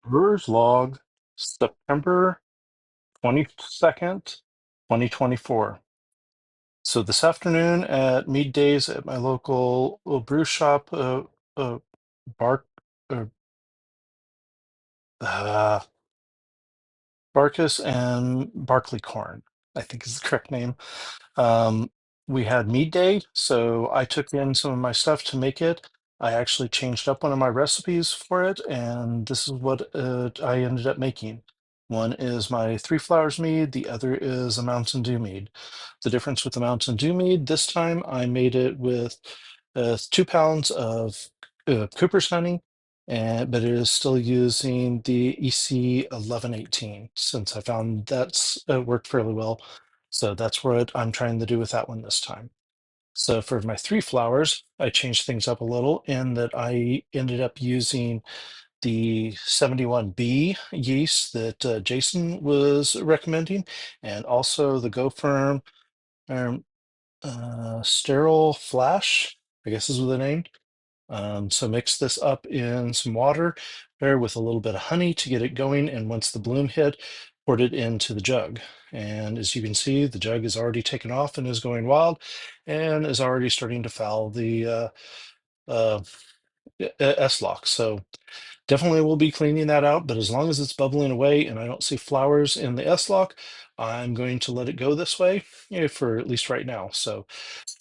Brewers Log September 22nd, 2024. So this afternoon at Mead Days at my local brew shop, uh, Bark, uh, uh, Bacchus and Barleycorn, I think is the correct name. Um, we had Mead Day, so I took in some of my stuff to make it. I actually changed up one of my recipes for it, and this is what I ended up making. One is my Three Flowers mead, the other is a Mountain Dew mead. The difference with the Mountain Dew mead, this time I made it with 2 pounds of Cooper's honey, but it is still using the EC 1118 since I found that's worked fairly well. So that's what I'm trying to do with that one this time. So for my Three Flowers, I changed things up a little in that I ended up using the 71B yeast that Jason was recommending, and also the Go Firm um, Sterol Flash, I guess is the name. So mix this up in some water there with a little bit of honey to get it going. And once the bloom hit, poured it into the jug. And as you can see, the jug is already taken off and is going wild and is already starting to foul the uh, S-lock. So definitely will be cleaning that out, but as long as it's bubbling away and I don't see flowers in the S-lock, I'm going to let it go this way, for at least right now. So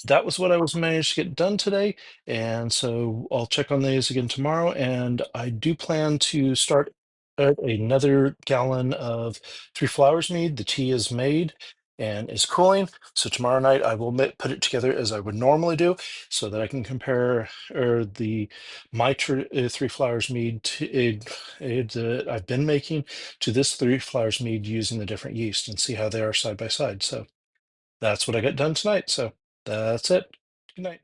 that was what I was managed to get done today. And so I'll check on these again tomorrow. And I do plan to start another gallon of Three Flowers mead. The tea is made and is cooling. So tomorrow night I will put it together as I would normally do so that I can compare Three Flowers mead that I've been making to this Three Flowers mead using the different yeast and see how they are side by side. So that's what I got done tonight. So that's it. Good night.